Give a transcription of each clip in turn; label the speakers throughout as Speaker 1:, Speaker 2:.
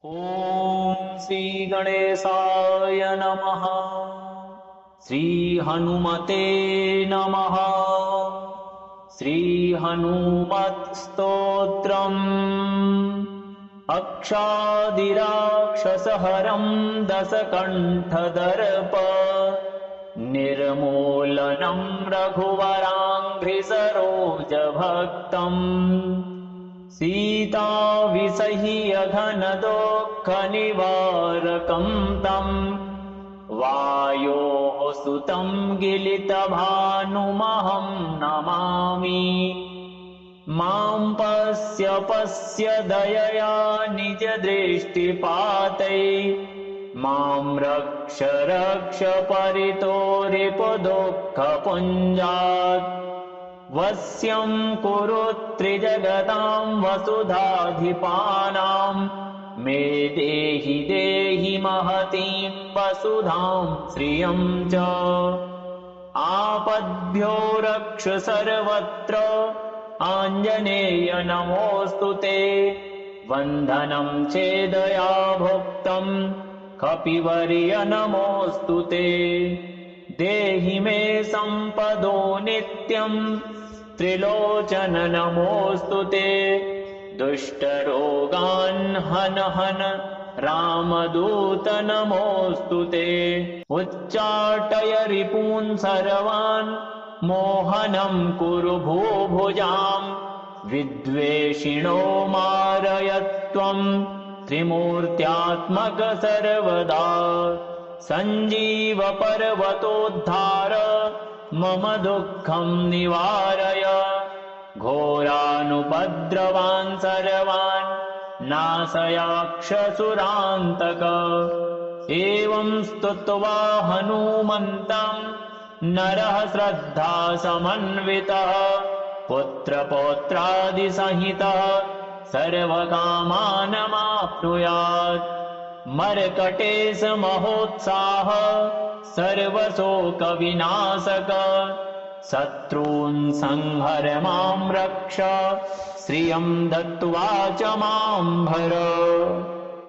Speaker 1: ॐ श्री गणेशाय नमः। श्री हनुमते नमः। श्री हनुमत् स्तोत्रम्। अक्षादिराक्षसहरं दशकण्ठदर्प निर्मूलनं रघुवराङ्घ्रिसरोजभक्तम् सीताविषह्यघनदुःखनिवारकं तं वायोः सुतं गिलितभानुमहं नमामि। मां पश्य दयया निजदृष्टिपातै मां रक्ष परितो रिपुदुःखपुञ्जात्। वश्यं कुरु त्रिजगतां वसुधाधिपानां मे देहि महतीं वसुधां श्रियं च। आपद्भ्यो रक्ष सर्वत्र आञ्जनेय नमोऽस्तु ते। बन्धनं छेदया भुक्तं कपिवर्य नमोऽस्तु ते। देहि मे सम्पदो नित्यं त्रिलोचन नमोऽस्तु ते। दुष्टरोगान् हन रामदूत नमोऽस्तु ते। उच्चाटय रिपून् सर्वान् मोहनं कुरु भूभुजाम्। विद्वेषिणो मारय त्वं त्रिमूर्त्यात्मक सर्वदा। सञ्जीव पर्वतोद्धार मम दुःखं निवारय। घोरानुपद्रवान् सर्वान् नाशयाक्षसुरान्तक। एवं स्तुत्वा हनूमन्तं नरः श्रद्धा समन्वितः पुत्रपौत्रादिसहितः सर्वकामानमाप्नुयात्। मर्कटेश महोत्साह सर्वशोकविनाशक। शत्रून् संहर मां रक्ष श्रियं दत्त्वा च मां भर।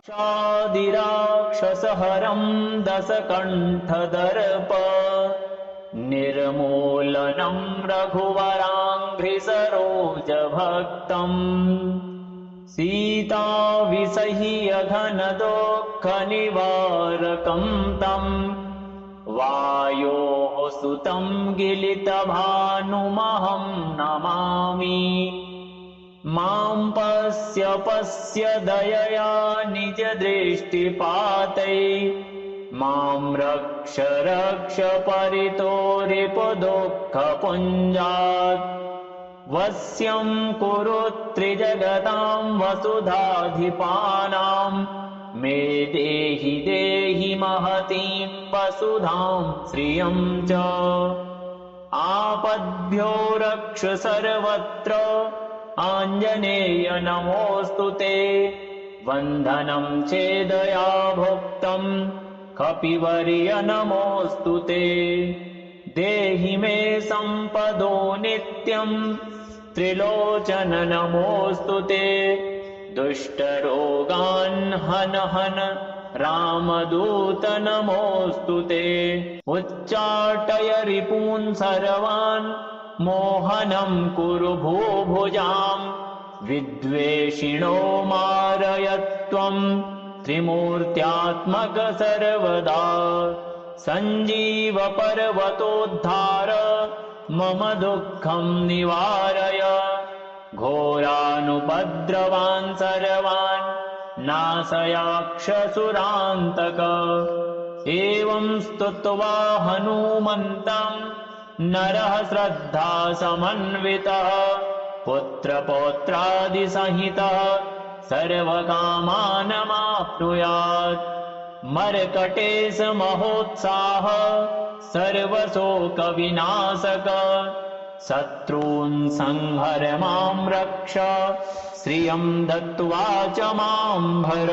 Speaker 1: क्षादिराक्षसहरं दशकण्ठदर्प निर्मूलनं रघुवराङ्घ्रिसरोजभक्तम् सीताविषह्यघनदुःखनिवारकं तं वायोः सुतं गिलितभानुमहं नमामि। मां पश्य दयया निजदृष्टिपातै मां रक्ष परितो रिपुदुःखपुञ्जात्। वश्यं कुरु त्रिजगतां वसुधाधिपानां मे देहि महतीं वसुधां श्रियं च। आपद्भ्यो रक्ष सर्वत्र आञ्जनेय नमोऽस्तु ते। बन्धनं छेदया भुक्तं कपिवर्य नमोऽस्तु ते। देहि मे सम्पदो नित्यं त्रिलोचन नमोऽस्तु ते। दुष्टरोगान् हन रामदूत नमोऽस्तु ते। उच्चाटय रिपून् सर्वान् मोहनं कुरु भूभुजाम्। विद्वेषिणो मारय त्वं त्रिमूर्त्यात्मक सर्वदा। सञ्जीव पर्वतोद्धार मम दुःखं निवारय। घोरानुपद्रवान् सर्वान् नाशयाक्षसुरान्तक। एवं स्तुत्वा हनूमन्तं नरः श्रद्धा समन्वितः पुत्रपौत्रादिसहितः सर्वकामानमाप्नुयात्। मर्कटेश महोत्साह सर्वशोकविनाशक। शत्रून् संहर मां रक्ष श्रियं दत्त्वा च मां भर।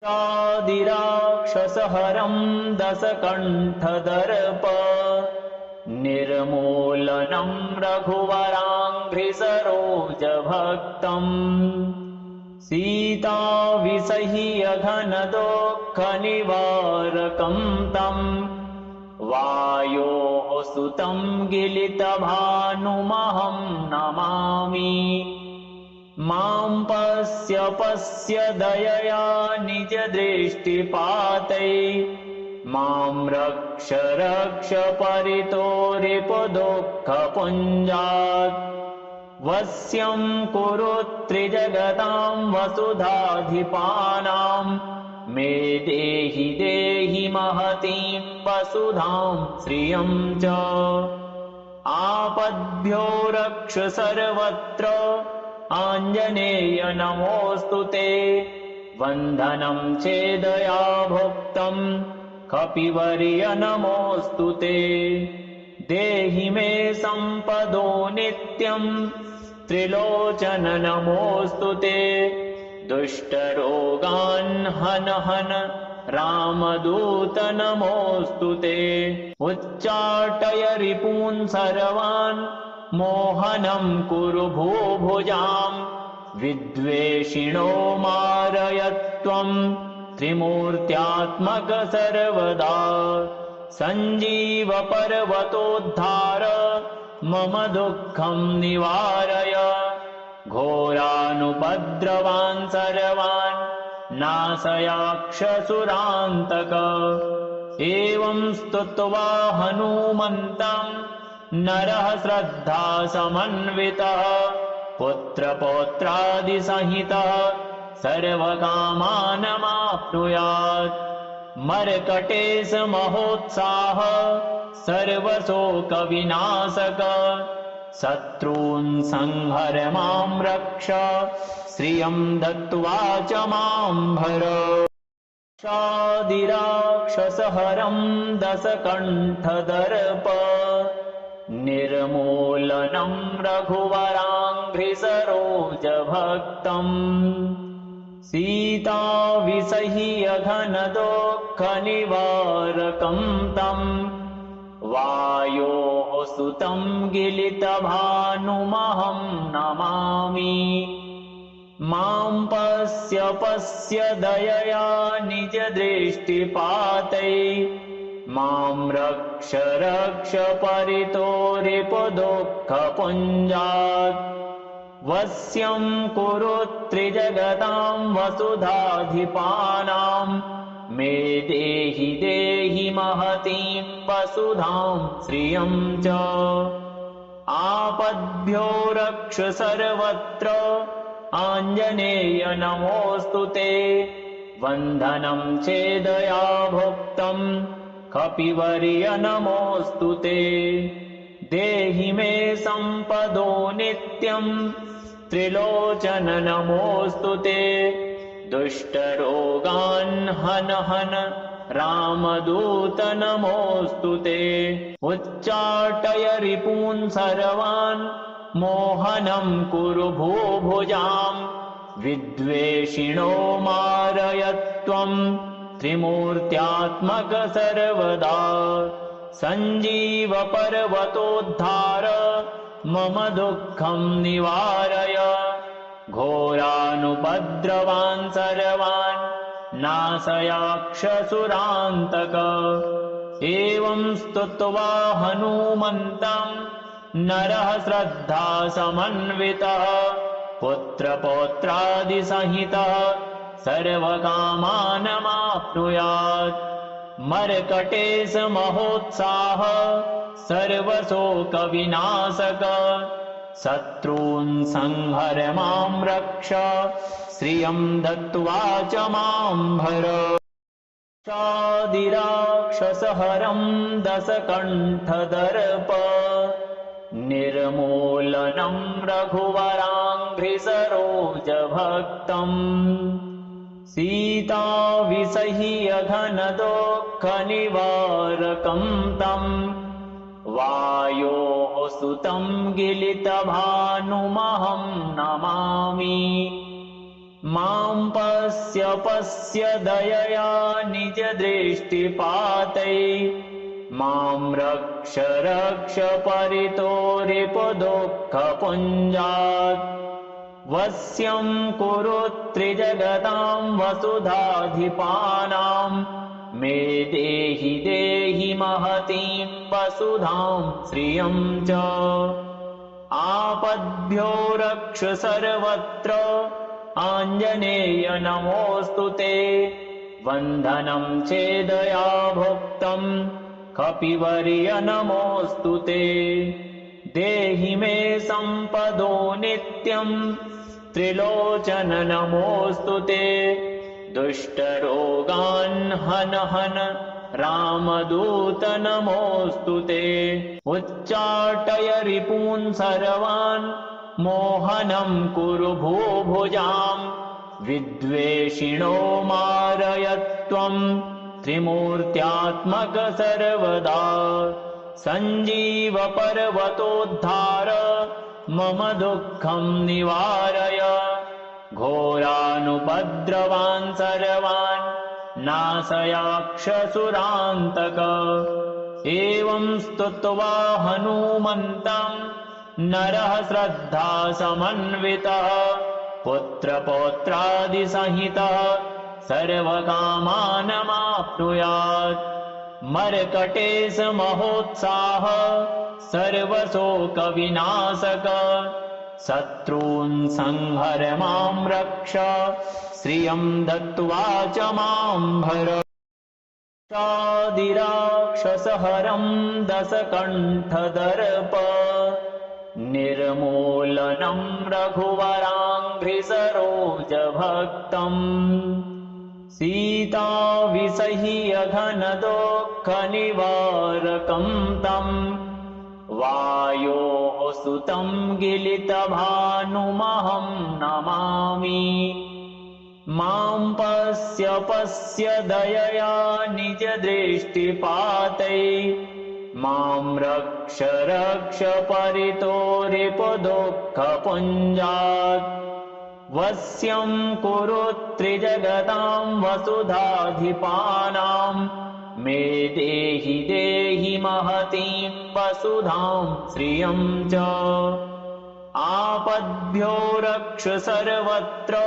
Speaker 1: क्षादिराक्षसहरं दशकण्ठदर्प निर्मूलनं रघुवराङ्घ्रिसरोजभक्तम् सीताविसह्यघनदुःखनिवारकं तं वायोः सुतं गिलितभानुमहं नमामि। मां पश्य दयया निजदृष्टिपातै मां रक्ष परितोरिपुदुःखपुञ्जात्। वश्यं कुरु त्रिजगतां वसुधाधिपानां मे देहि महतीं वसुधां श्रियं च। आपद्भ्यो रक्ष सर्वत्र आञ्जनेय नमोऽस्तु ते। बन्धनं छेदया भुक्तं कपिवर्य नमोऽस्तु ते। देहि मे सम्पदो नित्यं त्रिलोचन नमोऽस्तु ते। दुष्टरोगान् हन हन रामदूत नमोऽस्तु ते। उच्चाटय रिपून् सर्वान् मोहनं कुरु भूभुजां। विद्वेषिणो मारय त्वं त्रिमूर्त्यात्मक सर्वदा। सञ्जीव पर्वतोद्धार मम दुःखं निवारय। घोरानुपद्रवान् सर्वान् नाशयाक्षसुरान्तक। एवं स्तुत्वा हनूमन्तं नरः श्रद्धा समन्वितः पुत्रपौत्रादिसहितः सर्वकामानमाप्नुयात्। मर्कटेश महोत्साह सर्वशोकविनाशक। शत्रून् संहर मां रक्ष श्रियं दत्त्वा च मां भर। शादिराक्षसहरं दशकण्ठदर्प निर्मूलनं रघुवराङ्घ्रिसरोजभक्तम्। सीताविसह्यघनदुःखनिवारकं तं वायोः सुतं गिलितभानुमहं नमामि। मां पश्य दयया निजदृष्टिपातै मां रक्ष परितोरिपुदुःखपुञ्जात्। वश्यं कुरु त्रिजगतां वसुधाधिपानां मे देहि महतीं वसुधां श्रियं च। आपद्भ्यो रक्ष सर्वत्र आञ्जनेय नमोऽस्तु ते। बन्धनं छेदया भुक्तं कपिवर्य नमोऽस्तु ते। देहि मे सम्पदो नित्यं त्रिलोचन नमोऽस्तु ते। दुष्टरोगान् हन हन रामदूत नमोऽस्तु ते। उच्चाटय रिपून् सर्वान् मोहनं कुरु भूभुजां। विद्वेषिणो मारय त्वं त्रिमूर्त्यात्मक सर्वदा। सञ्जीव पर्वतोद्धार मम दुःखं निवारय। घोरानुपद्रवान् सर्वान् नाशयाक्षसुरान्तक। एवं स्तुत्वा हनूमन्तं नरः श्रद्धा समन्वितः पुत्रपौत्रादिसहितः सर्वकामानमाप्नुयात्। मर्कटेश महोत्साह सर्वशोकविनाशक। शत्रून् संहर मां रक्ष श्रियं दत्त्वा च मां भर। शादिराक्षसहरं दशकण्ठदर्प निर्मूलनं रघुवराङ्घ्रिसरोजभक्तम्। सीताविसह्यघनदुःखनिवारकं तं वायोः सुतं गिलितभानुमहं नमामि। मां पश्य दयया निजदृष्टिपातै मां रक्ष परितोरिपुदुःखपुञ्जात्। वश्यं कुरु त्रिजगतां वसुधाधिपानां मे देहि देहि महतीं वसुधां श्रियं च आपद्भ्यो रक्ष सर्वत्र आञ्जनेय नमोऽस्तु ते वन्दनं चेदया भुक्तं कपिवर्य नमोऽस्तु ते देहि मे सम्पदो नित्यं त्रिलोचन नमोऽस्तु ते दुष्टरोगान् हन हन रामदूत नमोऽस्तु ते उच्चाटय रिपून् सर्वान् मोहनं कुरु भूभुजाम् विद्वेषिणो मारय त्वं त्रिमूर्त्यात्मक सर्वदा सञ्जीव पर्वतोद्धार मम दुःखं निवारय घोरानुपद्रवान् सर्वान् नाशयाक्षसुरान्तक एवं स्तुत्वा हनूमन्तं नरः श्रद्धा समन्वितः पुत्रपौत्रादिसहितः सर्वकामानमाप्नुयात् मर्कटेश महोत्साह सर्वशोकविनाशक शत्रून् संहर मां रक्ष श्रियं दत्त्वा च मां भर क्षादिराक्षसहरं दशकण्ठदर्प निर्मूलनं रघुवराङ्घ्रिसरोजभक्तम् सीताविषह्यघनदुःखनिवारकं तं वायोः सुतं गिलितभानुमहं नमामि मां पश्य पश्य दयया निजदृष्टिपातै मां रक्ष रक्ष परितो रिपुदुःखपुञ्जात् वश्यं कुरु त्रिजगतां वसुधाधिपानां मे देहि देहि महतीं वसुधां श्रियं च आपद्भ्यो रक्ष सर्वत्र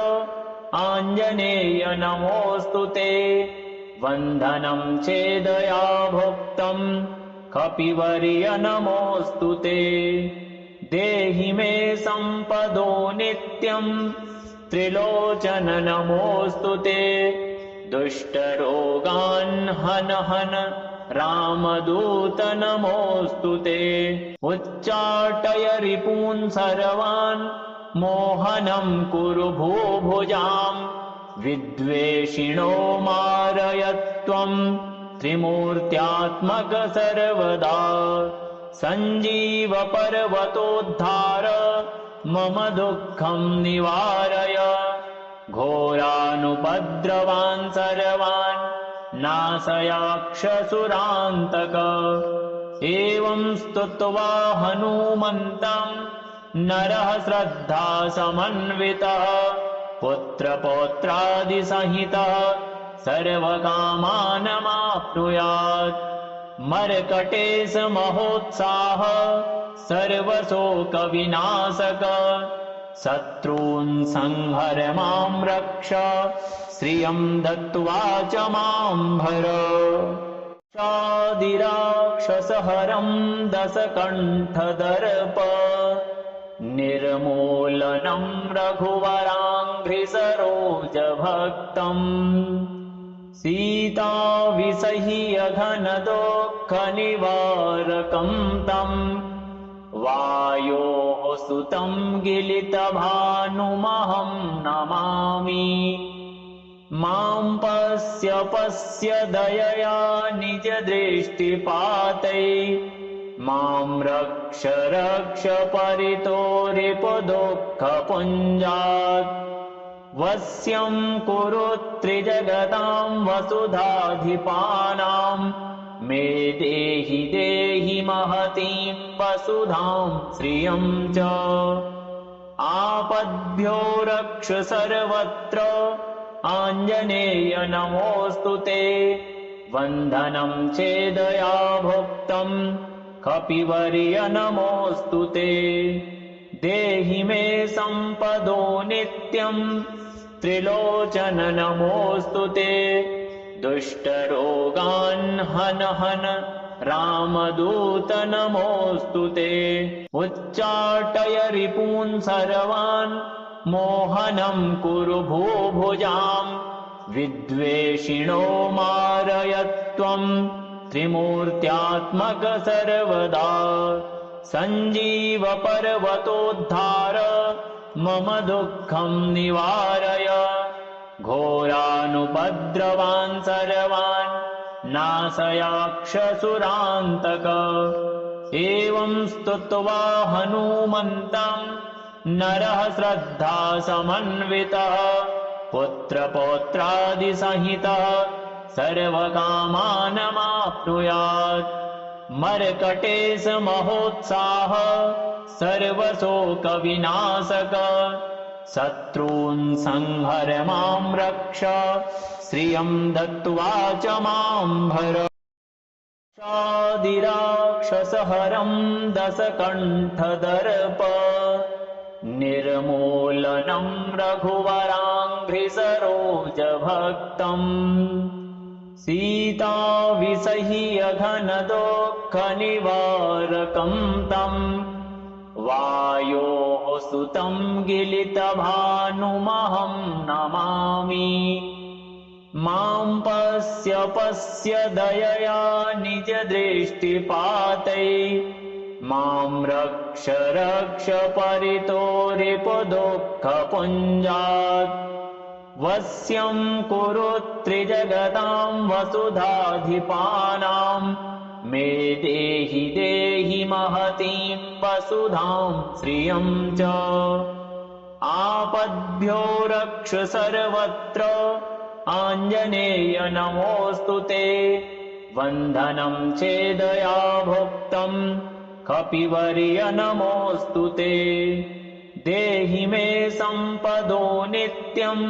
Speaker 1: आञ्जनेय नमोऽस्तु ते वन्दनं चेदया भुक्तं कपिवर्य नमोऽस्तु ते देहि मे सम्पदो नित्यं त्रिलोचन नमोऽस्तु ते दुष्टरोगान् हन हन रामदूत नमोऽस्तु ते उच्चाटय रिपून् सर्वान् मोहनं कुरु भूभुजाम् विद्वेषिणो मारय त्वं त्रिमूर्त्यात्मक सर्वदा सञ्जीव पर्वतोद्धार मम दुःखं निवारय घोरानुपद्रवान् सर्वान् नाशयाक्षसुरान्तक एवं स्तुत्वा हनूमन्तं नरः श्रद्धा समन्वितः पुत्रपौत्रादिसहितः सर्वकामानमाप्नुयात् मर्कटेश महोत्साह सर्वशोकविनाशक शत्रून् संहर मां रक्ष श्रियं दत्त्वा च मां भर क्षादिराक्षसहरं दशकण्ठदर्प निर्मूलनं रघुवराङ्घ्रिसरोजभक्तम् सीताविषह्यघनदुःखनिवारकं तं वायोः सुतं गिलितभानुमहं नमामि मां पश्य पश्य दयया निजदृष्टिपातै मां रक्ष रक्ष परितो रिपुदुःखपुञ्जात् वश्यं कुरु त्रिजगतां वसुधाधिपानां मे देहि देहि महतीं वसुधां श्रियं च आपद्भ्यो रक्ष सर्वत्र आञ्जनेय नमोऽस्तु ते वन्दनं चेदया भुक्तं कपिवर्य नमोऽस्तु ते देहि मे सम्पदो नित्यम् त्रिलोचन नमोऽस्तु ते दुष्टरोगान् हन हन रामदूत नमोऽस्तु ते उच्चाटय रिपून् सर्वान् मोहनं कुरु भूभुजाम् विद्वेषिणो मारय त्वं त्रिमूर्त्यात्मक सर्वदा सञ्जीव पर्वतोद्धार मम दुःखं निवारय घोरानुपद्रवान् सर्वान् नाशयाक्षसुरान्तक एवं स्तुत्वा हनूमन्तं नरः श्रद्धा समन्वितः पुत्रपौत्रादिसहितः सर्वकामानमाप्नुयात् मर्कटेश महोत्साह सर्वशोकविनाशक शत्रून् संहर मां रक्ष श्रियं दत्त्वा च मां भर शादिराक्षसहरं दशकण्ठदर्प निर्मूलनं रघुवराङ्घ्रिसरोजभक्तम् सीताविषह्यघनदुःखनिवारकं तम् वायोः सुतं गिलितभानुमहं नमामि मां पश्य पश्य दयया निजदृष्टिपातै मां रक्ष रक्ष परितो रिपुदुःखपुञ्जात् वश्यं कुरु त्रिजगतां वसुधाधिपानां मे देहि देहि महतीं वसुधां श्रियं च आपद्भ्यो रक्ष सर्वत्र आञ्जनेय नमोऽस्तु ते वन्दनं चेदया भुक्तं कपिवर्य नमोऽस्तु ते देहि मे सम्पदो नित्यं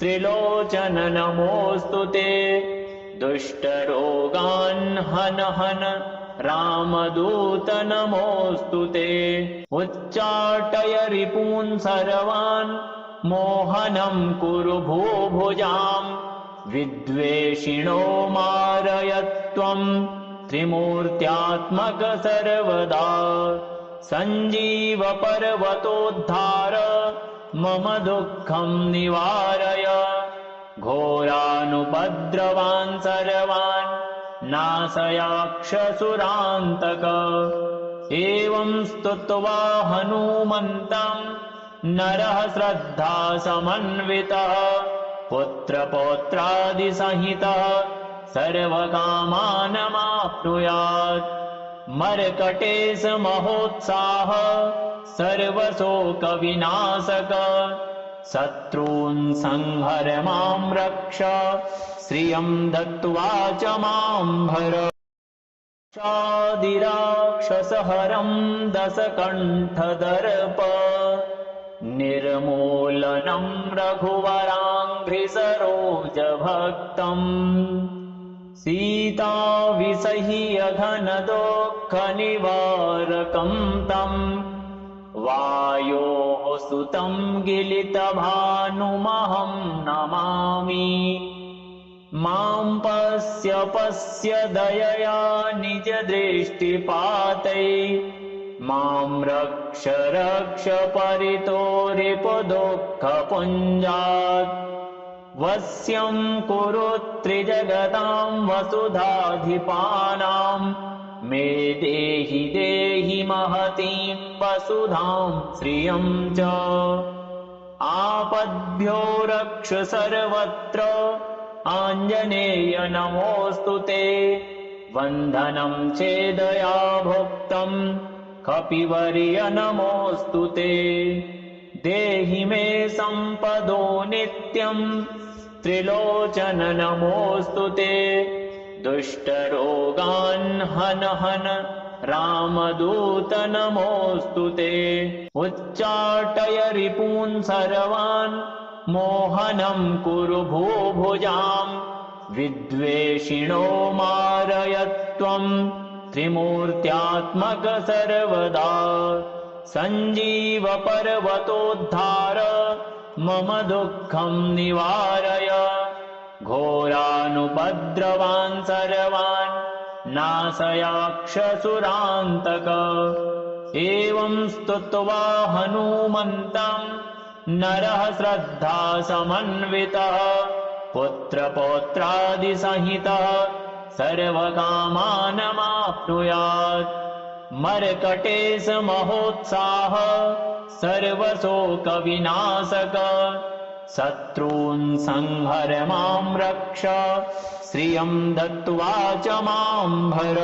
Speaker 1: त्रिलोचन नमोऽस्तु ते दुष्टरोगान् हन हन रामदूत नमोऽस्तु ते उच्चाटय रिपून् सर्वान् मोहनं कुरु भूभुजाम् विद्वेषिणो मारय त्वं त्रिमूर्त्यात्मक सर्वदा सञ्जीव पर्वतोद्धार मम दुःखं निवारय घोरानुपद्रवान् सर्वान् नाशयाक्षसुरान्तक एवं स्तुत्वा हनूमन्तं नरः श्रद्धा समन्वितः पुत्रपौत्रादिसहितः सर्वकामानमाप्नुयात् मर्कटेश महोत्साह सर्वशोकविनाशक शत्रून् संहर मां रक्ष श्रियं दत्त्वा च मां भर शादिराक्षसहरं दशकण्ठदर्प निर्मूलनं रघुवराङ्घ्रिसरोजभक्तम् सीताविषह्यघनदुःखनिवारकं तम् वायोः सुतं गिलितभानुमहं नमामि मां पश्य पश्य दयया निजदृष्टिपातै मां रक्ष रक्ष परितो रिपुदुःखपुञ्जात् वश्यं कुरु त्रिजगतां वसुधाधिपानां मे देहि देहि महतीं वसुधां श्रियं च आपद्भ्यो रक्ष सर्वत्र आञ्जनेय नमोऽस्तु ते वन्दनं चेदया भुक्तं कपिवर्य नमोऽस्तु ते देहि मे सम्पदो नित्यं त्रिलोचन नमोऽस्तु ते दुष्टरोगान् हन हन रामदूत नमोऽस्तु ते उच्चाटय रिपून् सर्वान् मोहनं कुरु भूभुजाम् विद्वेषिणो मारय त्वं त्रिमूर्त्यात्मक सर्वदा सञ्जीव पर्वतोद्धार मम दुःखं निवारय घोरानुपद्रवान् सर्वान् नाशयाक्षसुरान्तक एवं स्तुत्वा हनूमन्तं नरः श्रद्धा समन्वितः पुत्रपौत्रादिसहितः सर्वकामानमाप्नुयात् मर्कटेश महोत्साह सर्वशोकविनाशक शत्रून् संहर मां रक्ष श्रियं दत्त्वा च मां भर।